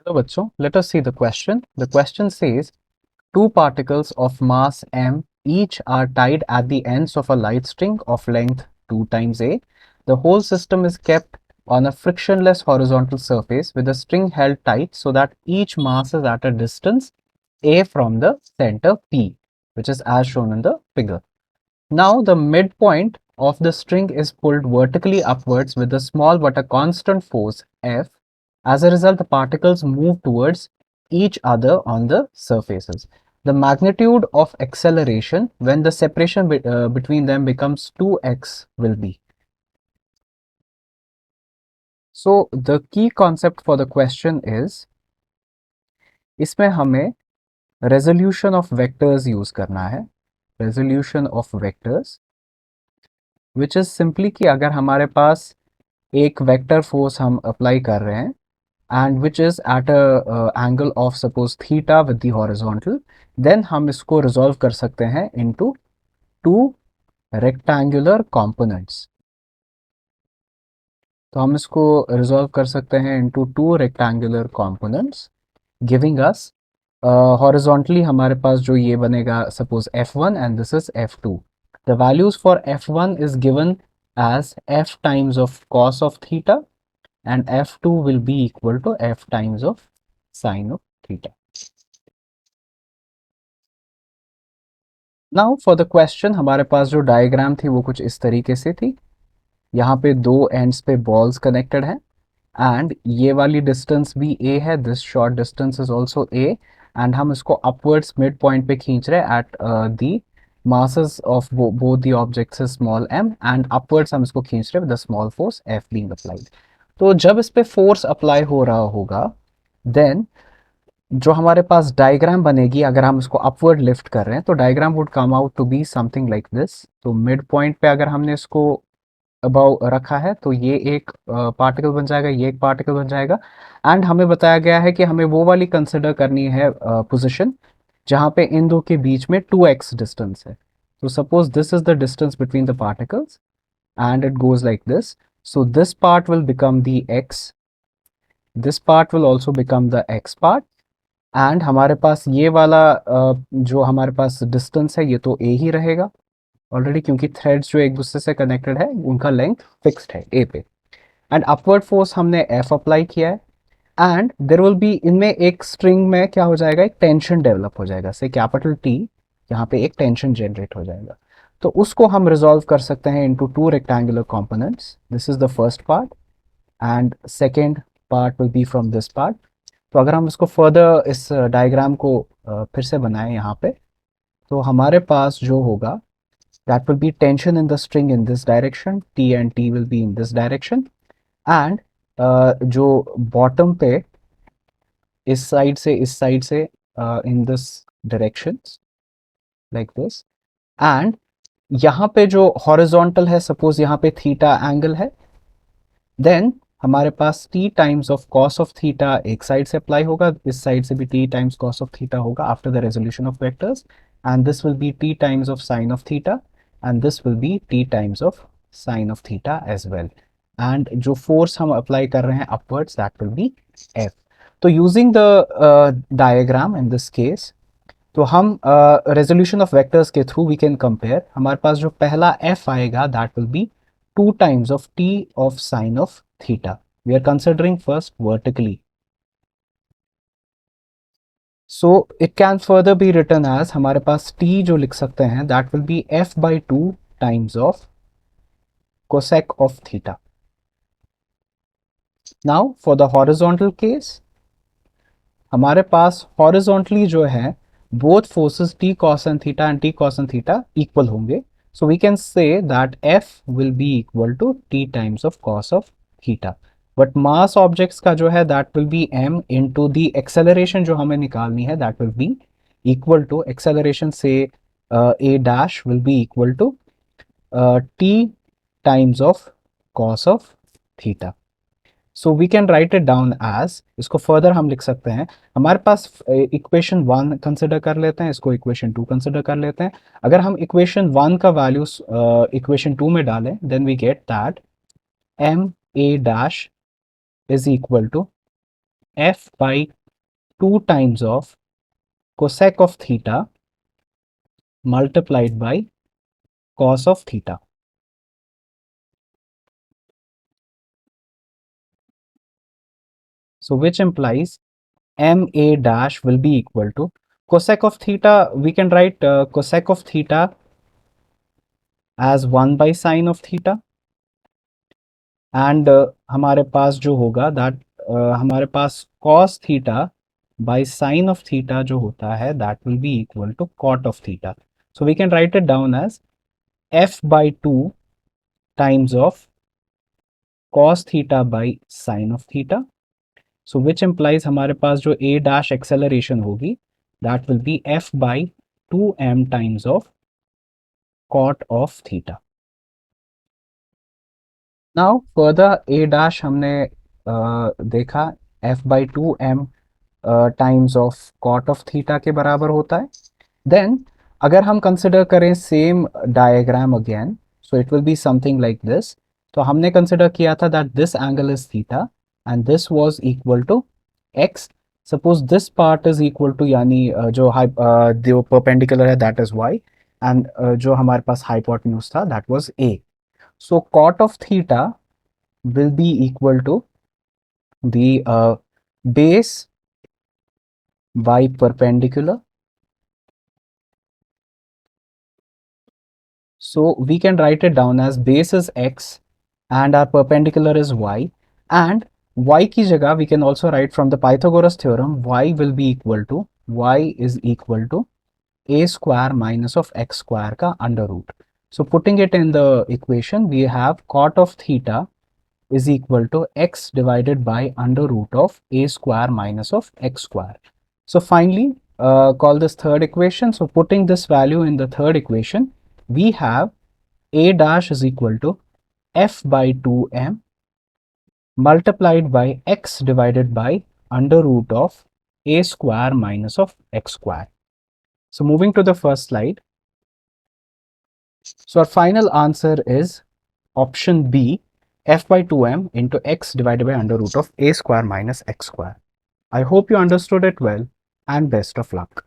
Hello बच्चों, let us see the question. The question says two particles of mass m each are tied at the ends of a light string of length 2 times a. The whole system is kept on a frictionless horizontal surface with the string held tight so that each mass is at a distance a from the center p, which is as shown in the figure. Now the midpoint of the string is pulled vertically upwards with a small but a constant force F. As a result, the particles move towards each other on the surfaces. The magnitude of acceleration when the separation between them becomes 2x will be. So the key concept for the question is, इसमें हमें resolution of vectors use करना है. Resolution of vectors, which is simply कि अगर हमारे पास एक vector force हम apply कर रहे हैं and which is at a angle of suppose theta with the horizontal, then हम इसको resolve कर सकते हैं into two rectangular components. तो हम इसको resolve कर सकते हैं into two rectangular components, giving us horizontally हमारे पास जो ये बनेगा suppose f1 and this is f2. The values for f1 is given as f times of cos of theta and f2 will be equal to f times of sine of theta. Now for the question हमारे पास जो diagram थी वो कुछ इस तरीके से थी. यहाँ पे दो एंड्स पे बॉल्स कनेक्टेड हैं एंड ये वाली डिस्टेंस भी a है, this short distance is also a and हम इसको अपवर्ड्स मिड पॉइंट पे खींच रहे हैं at the masses of both the objects is small m and upwards हम इसको खींच रहे हैं with the small force F being applied. तो जब इस पे फोर्स अप्लाई हो रहा होगा देन जो हमारे पास डायग्राम बनेगी, अगर हम इसको अपवर्ड लिफ्ट कर रहे हैं तो diagram would come out to be something like this. तो मिड पॉइंट पे अगर हमने इसको अबाउ रखा है तो ये एक पार्टिकल बन जाएगा, ये एक पार्टिकल बन जाएगा एंड हमें बताया गया है कि हमें वो वाली कंसिडर करनी है पोजीशन जहाँ पे इन दो के बीच में 2x डिस्टेंस है. तो suppose this is the distance between the particles and it goes like this. So this part will become the x, this part will also become the x part and हमारे पास ये वाला जो हमारे पास distance है ये तो a ही रहेगा already, क्योंकि थ्रेड्स जो एक दूसरे से कनेक्टेड है उनका लेंथ फिक्स्ड है a पे. एंड अपवर्ड फोर्स हमने f अप्लाई किया है एंड देयर विल बी, इनमें एक स्ट्रिंग में क्या हो जाएगा, एक टेंशन डेवलप हो जाएगा, से कैपिटल T, यहाँ पे एक टेंशन जनरेट हो जाएगा. तो उसको हम रिजॉल्व कर सकते हैं into two rectangular components. This is the first part and second part will be from this part. तो अगर हम इसको फर्दर इस डायग्राम को फिर से बनाएं यहाँ पे, तो हमारे पास जो होगा that will B tension in the string in this direction, T and T will be in this direction and जो बॉटम पे इस साइड से in this direction like this and यहाँ पे जो हॉरिजॉन्टल है, सपोज यहाँ पे थीटा एंगल है, देन हमारे पास t times of cos of theta एक साइड से अप्लाई होगा, इस साइड से भी t times cos of theta होगा after the resolution of vectors and this will be t times of sine of theta and this will be t times of sine of theta as well. And जो force हम apply कर रहे हैं upwards that will be F. तो using the diagram in this case, तो हम resolution of vectors के through we can compare. हमारे पास जो पहला f आएगा that will be 2 times of t of sine of theta. We are considering first vertically. So it can further be written as, हमारे पास t जो लिख सकते हैं that will be f by 2 times of cosec of theta. Now for the horizontal case, हमारे पास horizontally जो है both forces t cos and theta and t cos and theta equal होंगे. So we can say that F will be equal to t times of cos of theta. But mass objects का जो है that will be m into the acceleration जो हमें निकालनी है that will be equal to acceleration से a dash will be equal to t times of cos of theta. So we can write it down as, इसको further हम लिख सकते हैं. हमारे पास इक्वेशन 1 कंसिडर कर लेते हैं, इसको इक्वेशन 2 कंसिडर कर लेते हैं. अगर हम इक्वेशन 1 का वैल्यू इक्वेशन 2 में डालें then we get that m a dash is equal to f by 2 times of cosec of theta multiplied by cos of theta. So which implies MA dash will be equal to cosec of theta. We can write cosec of theta as 1 by sine of theta, and हमारे पास जो होगा that हमारे पास cos theta by sine of theta जो होता है that will be equal to cot of theta. So we can write it down as f by 2 times of cos theta by sine of theta. So which implies हमारे पास जो a dash acceleration होगी that will be f by 2m times of cot of theta. Now further a dash हमने देखा f by 2m times of cot of theta के बराबर होता है. देन अगर हम कंसिडर करें same diagram again, so it will be something like this. तो हमने कंसिडर किया था that this angle is theta and this was equal to X. Suppose this part is equal to यानी जो परपेंडिकुलर है दैट इज वाई एंड जो हमारे पास हाइपोटेन्यूज था that was A. So cot of theta will be equal to the base by perpendicular. So we can write it down as base is x and our perpendicular is y, and y की जगह we can also write from the Pythagoras theorem y will be equal to y is equal to a square minus of x square का under root. So putting it in the equation we have cot of theta is equal to x divided by under root of a square minus of x square. So finally, call this third equation. So putting this value in the third equation, we have a dash is equal to f by 2m multiplied by x divided by under root of a square minus of x square. So moving to the first slide. So our final answer is option B, f by 2m into x divided by under root of a square minus x square. I hope you understood it well and best of luck.